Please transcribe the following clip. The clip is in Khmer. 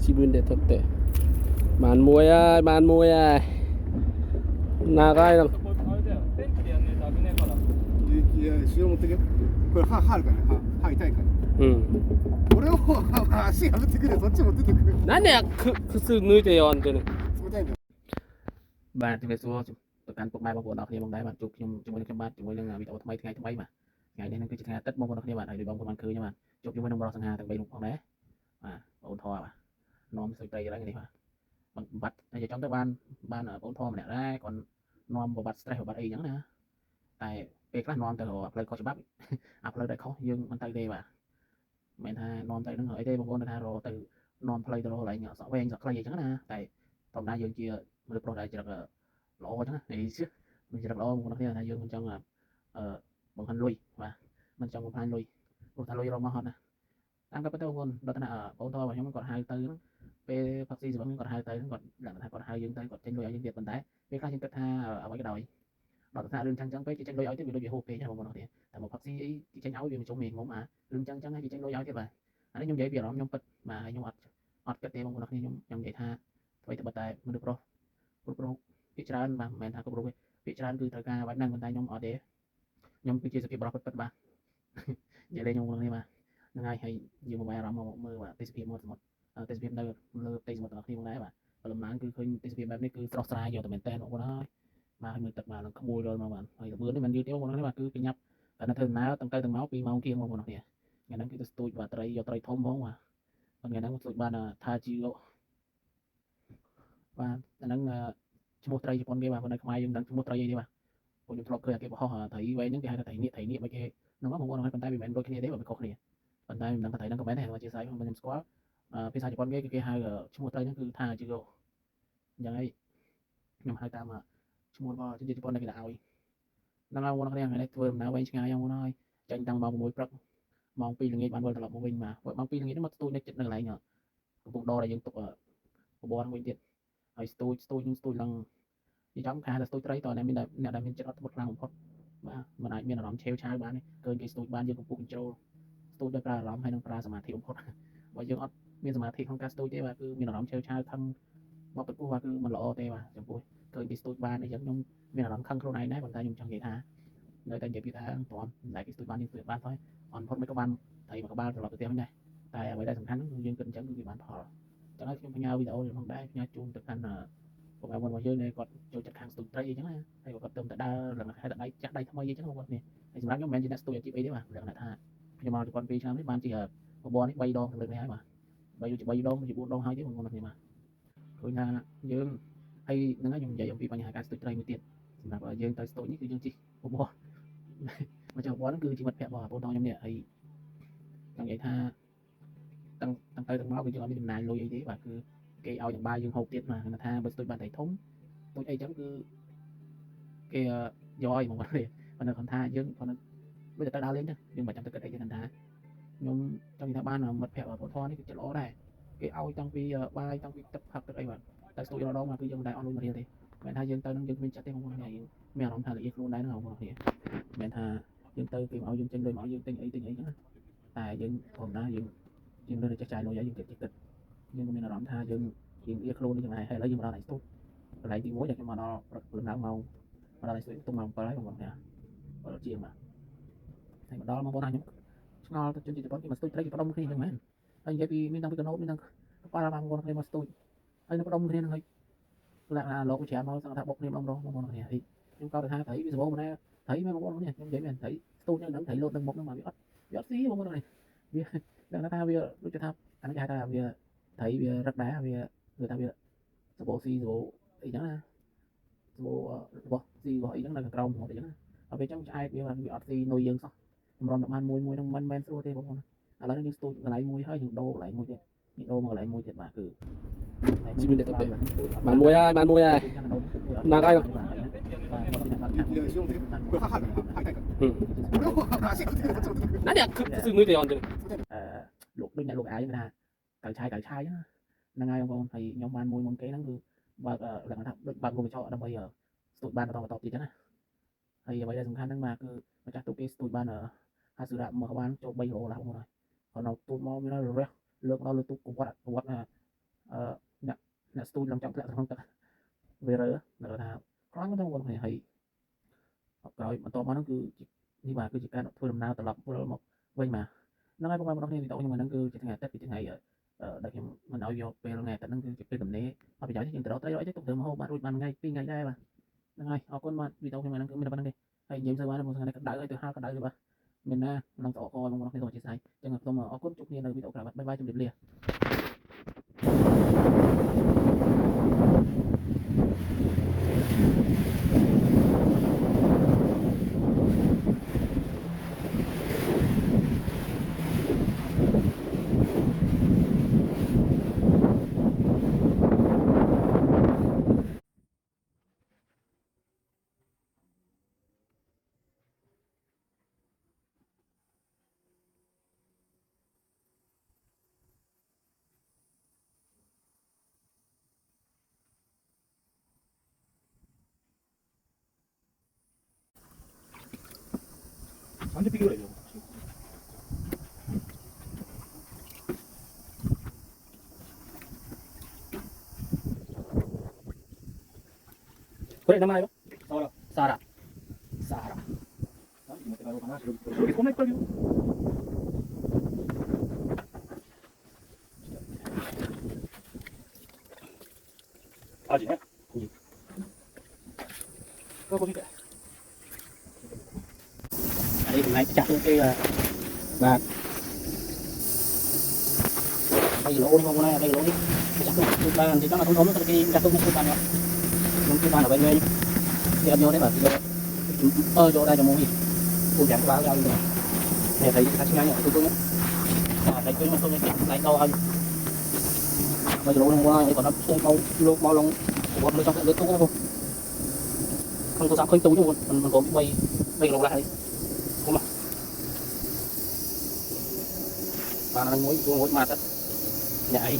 ชีวิตเด็ดเตะbàn môi ơi bàn môi ơi nào cái đâu いや、塩持ってけ。これ歯あるからね、歯痛いから。俺の方は足破ってくる、そっち持ってってくる。なんでくす抜いてよんってね。冷たいんだよ。បាទជំរាបសួរទៅកាន់ពុកម៉ែបងប្អូនអរគ្នាបងដែរបាទជួបខ្ញុំជាមួយនឹងខ្ញុំបាទជាមួយនឹងវីដេអូថ្មីថ្ងៃបាទថ្ងៃនេះនឹងគឺជាថ្ងៃអាទិត្យបងប្អូនអរគ្នាបាទហើយបងប្អូនបានឃើញបាទជួបជាមួយនឹងបរិសង្ហាទាំង3រូបផងដែរបាទបងធរបាទនាំសុយត្រីឡើងនេះបាទបាត់តែចង់ទៅបានបងធរម្នាក់ដែរគាត់នាំបបាត់ stress បបាត់អីចឹងណាតែពេលខ្លះនាំទៅផ្លូវខុសច្បាប់អាផ្លូវដែលខុសយើងមិនទៅទេបាទមិនថានាំទៅនឹងអីទេបងប្អូនថារកទៅនាំផ្លូវទៅរកកន្លែងសក់វែងសក់ខ្លីអីចឹងណាតែធម្មតាយើងជាមនុស្សប្រុសដែលច្រឹកល្អចឹងណានេះមិនច្រឹកល្អបងប្អូនគ្នាថាយើងមិនចង់បង្ហាញលុយបាទមិនចង់បំផ្លាញលុយព្រោះថាលុយរកមកហត់ណាតាមក៏ប៉ុន្តែបងប្អូនដល់ថាបងតរបស់ខ្ញុំគាត់ហៅទៅហ្នឹងពេលផាក់ស៊ីសម្រាប់គាត់ហៅទៅគាត់ដឹងថាគាត់ហៅយើងទៅគាត់ចេញលុយឲ្យយើងទៀតប៉ុន្តែពេលខ្លះយើងគិតថាអ្វីក៏ដោយដល់ថារឿងចឹងពេកគេចេញលុយឲ្យទៀតវាដូចវាហូរពេកណាបងប្អូនគ្នាតែមកផាក់ស៊ីអីគេចេញឲ្យវាមិនចុំងងុំរឿងចឹងហើយគេចេញលុយឲ្យទៀតបាទអានេះខ្ញុំនិយាយពីអារម្មណ៍ខ្ញុំពិតបាទហើយខ្ញុំអត់គិតទេបងប្អូនគ្នាខ្ញុំនិយាយថាអ្វីទៅតែមនុស្សប្រុសគ្រប់រូបភាគច្រើនបាទមិនមែនថាគ្រប់រូបទេភាគច្រើនគឺត្រូវការបែបហ្នឹងប៉ុន្តែខ្ញុំអត់ទេខ្ញុំគឺជាសភាពបរិសុទ្ធពិតបាទនិយាយលេងខ្ញុំហ្នឹងបាទហ្នឹងហើយយើងមកបាយអារម្មណ៍មកមើលបាទទេសភាពមាត់សមុទ្រទេសភាពនៅលើផ្ទៃសមុទ្ររបស់គ្នាផងដែរបាទព្រលឹមឡើងគឺឃើញទេសភាពបែបនេះគឺស្រស់ស្រាយយកតែមែនតើបងប្អូនហើយបាទមើលទឹកបាទនឹងក្បួលដល់មកបាទហើយល្បឿននេះមិនយឺតទេបងប្អូននេះបាទគឺប្រញាប់តែនៅធ្វើដំណើរទាំងទៅទាំងមក2ម៉ោងជាងបងប្អូនគ្នាថ្ងៃហ្នឹងគឺទៅស្ទូចបាទត្រីយកត្រីធំហ្មងបាទថ្ងៃហ្នឹងស្ទូចបានថាជីឡូបាទអាហ្នឹងឈ្មោះត្រីជប៉ុនគេបាទនៅខ្មែរយើងមិនដឹងឈ្មោះត្រីអីទេបាទពួកខ្ញុំធ្លាប់ឃើញគេបោះត្រីវែងហ្នឹងគេហៅថាត្រីនេះមិនគេហ្នឹងបងប្អូនហើយប៉ុន្តែវាមិនមែនដូចគ្នាទេបាទវាខុសគ្នាប៉ុន្តែមិនដឹងថាត្រីហ្នឹងក៏មែនដែរជាសាយខ្ញុំស្គាល់ភាសាជប៉ុនគេហៅឈ្មោះត្រីហ្នឹងគឺថាជីឡូអញ្ចឹងហើយខ្ញុំហៅតាមឈ្មោះរបស់ជនជាតិជប៉ុនដែលគេដាក់ឲ្យហ្នឹងហើយបងប្អូនគ្នាថ្ងៃនេះធ្វើដំណើរវែងឆ្ងាយបងប្អូនហើយចេញតាំងម៉ោង6ព្រឹកម៉ោង2ល្ងាចបានវិលត្រឡប់មកវិញបាទម៉ោង2ល្ងាចនេះមកស្ទូចនៅចិត្តនៅកន្លែងកំពង់ដរដែលយើងទុកបបរវិញទៀតហើយស្ទូចឡើងនិយាយចំថាស្ទូចត្រីតើអ្នកដែលមានចិត្តអត់ធ្មត់ខ្លាំងបំផុតបាទមិនអាចមានអារម្មណ៍ឆេវឆាវបានទេឃើញគេស្ទូចបានយើងកំពុងចូលស្ទូចដោយប្រើអារម្មណ៍ហើយនឹងប្រើសមាធិបំផុតបើយើងអត់មានសមាធិក្នុងការស្ទូចទេបាទគឺមានអារម្មណ៍ឆេវឆាវខឹងមកពីព្រោះបាទគឺមិនល្អទេបាទចំពោះឃើញគេស្ទូចបានអញ្ចឹងខ្ញុំមានអារម្មណ៍ខឹងខ្លួនឯងដែរប៉ុន្តែខ្ញុំចង់និយាយថានៅតែនិយាយពីថាមិនទាន់តែគេស្ទូចបានយើងស្ទូចបានthôiអន់ផុតមិនក៏បានត្រីមកក្បាលត្រឡប់ទៅផ្ទះវិញដែរតែអ្វីដែលសំខាន់គឺយើងគិតអញ្ចឹងគឺវាបានផលចឹងហើយខ្ញុំផ្ញើវីដេអូនេះផងដែរផ្ញើជូនទៅកាន់បងប្អូនរបស់យើងដែលគាត់ចូលចិត្តខាងស្ទូចត្រីអីចឹងណាហើយគាត់ទៅដើរឡើងហៅដៃចាស់ដៃថ្មីអីចឹងបងប្អូននេះហើយសម្រាប់ខ្ញុំមិនមែនជាអ្នកស្ទូចអាជីពអីទេបាទលក្ខណៈថាខ្ញុំមកជប៉ុន2ឆ្នាំនេះបានជាបបរនេះ3ដងលើកនេះហើយបាទ3ដងជា4ដងហើយទេបងប្អូននេះបាទឃើញថាយើងហើយហ្នឹងហើយខ្ញុំនិយាយអំពីបញ្ហាការស្ទូចត្រីមួយទៀតសម្រាប់យើងទៅស្ទូចនេះគឺយើងជិះបបរមកចុះបបរហ្នឹងគឺជីវិតភ័ក្ររបស់បងប្អូនខ្ញុំនេះហើយចង់និយាយថាតាំងទៅទាំងមកគឺយើងអត់មានចំណាយលុយអីទេបាទគឺគេឲ្យទាំងបាយយើងហូបទៀតបាទគាត់ថាបើស្ទូចបានត្រីធំស្ទូចអីចឹងគឺគេយកឲ្យមកគាត់ទេប៉ុន្តែគាត់ថាយើងគាត់ដូចតែដើរលេងចឹងយើងមិនចាំទៅគិតអីទេគាត់ថាខ្ញុំចង់និយាយថាបានមិត្តភក្តិរបស់បងធននេះគឺជាល្អដែរគេឲ្យតាំងពីបាយតាំងពីទឹកផឹកទឹកអីបាទតែស្ទូចរដងមកគឺយើងមិនដែលអត់លុយមករៀលទេមិនថាយើងទៅនឹងយើងគ្មានចិត្តទេបងប្អូនយើងមានអារម្មណ៍ថាល្អិតខ្លួនដែរហ្នឹងបងប្អូនគ្នាមិនថាយើងទៅគេមកឲ្យយើងចេញលុយមកឲ្យយើងទិញអីចឹងណាតែយើងធម្មតាយើងនៅតែចេះចាយលុយឲ្យយើងគិតយើងមានអារម្មណ៍ថាយើងវាខ្លួននេះចឹងដែរហើយឥឡូវយើងមកដល់ឯស្ទូចកន្លែងទី1ដែលខ្ញុំមកដល់ព្រឹកឡើងម៉ោងមកដល់ឯស្ទូចទុំម៉ោង7ហើយបងប្អូនណា7ជាងបាទហើយមកដល់បងប្អូនខ្ញុំឆ្ងល់ទៅជនជាតិជប៉ុនគេមកស្ទូចត្រីគេផ្ដុំគ្នាចឹងមែនហើយនិយាយពីមានតាំងពីកណូតមានតាំងប៉ារ៉ាបងប្អូនគ្នាមកស្ទូចហើយនៅផ្ដុំគ្នានឹងហើយលក្ខណៈលោកវិជ្ជាមកសឹងថាបុកគ្នាម្ដងបងប្អូនគ្នាហើយខ្ញុំក៏ថាត្រីវាសម្បូរមែនត្រីមែនបងប្អូនគ្នាខ្ញុំនិយាយមែនត្រីស្ទូចនឹងត្រីលោតនឹងមុខនឹងមកវាអត់ស៊ីបងប្អូនគ្នាវាដឹងថាវាដូចថាអានេះគេហៅថាវាត្រីវារឹកដែរវាថាវាសបោស៊ីសបោអីចឹងណាសបោរបស់ស៊ីរបស់អីចឹងនៅក្រោមហ្នឹងអីចឹងណាហើយពេលចឹងឆ្អែតវាអត់ស៊ីនុយយើងសោះតម្រុំបានមួយហ្នឹងមិនមែនស្រួលទេបងប្អូនឥឡូវនេះយើងស្ទូចកន្លែងមួយហើយយើងដូរកន្លែងមួយទៀតនេះដូរមកកន្លែងមួយទៀតបាទគឺជីវិតទៅបានមួយហើយណាកហើយいや、塩持ってけ。これ歯あるから歯痛いから。俺の方は足破ってくる、そっち持ってくる。なんでくす抜いてよんってលោកដូចអ្នកលោកអាយថាកៅឆាយហ្នឹងហើយបងប្អូនហើយខ្ញុំបានមួយមុនគេហ្នឹងគឺបើកលក្ខណៈថាដូចបើកមុខកញ្ចក់ដើម្បីស្ទូចបានបន្តទៀតចឹងណាហើយអ្វីដែលសំខាន់ហ្នឹងបាទគឺម្ចាស់ទូកគេស្ទូចបាន50រ៉ាប់មកបានចូល3គីឡូឡើងបងប្អូនហើយគាត់នៅទូកមកមានរះ lượt đó lượt tu của quạt là nè tu làm trọng lại không ta về rồi đó là có cái trong quần này hay rồi mà to nó cứ như mà cứ chỉ cái thôi làm nào tập rồi một vậy mà nó ngay bao nhiêu thì tao nhưng mà nó cứ chỉ ngày tết thì ngày đặc biệt mình nói vô về ngày tết nó cứ chỉ tầm này mà bây giờ thì từ đó tới đó tiếp tục từ hôm bạn rồi bạn ngay pin ngày đây mà ngay ở con mà vì tao khi mà nó cứ mình đang hay nhiều giờ mà nó một ngày đợi từ hai cái đợi rồi ba mình đang tỏ coi mà nó rồi chỉ sai chẳng hạn tôi mà ở cốt chục niên rồi bị tao cả bye bye trong điểm liền 완전 비교래요. 그래 남아요? 사라. 사라. 여기 손에 걸려. 아지네. 그거 보니까. Đây hôm nay chặt luôn cái bạc đây lỗ đi không đây lỗ đi chặt luôn bàn thì nó là thông thống cái chặt luôn cái bàn này luôn cái bàn ở bên bên thì vô đấy bảo vô đây cho mua gì cô giảm báo ra rồi này thấy cái ngay ở tôi nhé thấy cái mà tôi lại đâu hơn bây giờ lỗ không qua còn nó bao lông một nơi trong cái lưới tôi không không có dám khơi tôi chứ mình có bay bay lỗ lại và nó mỗi mặt nhảy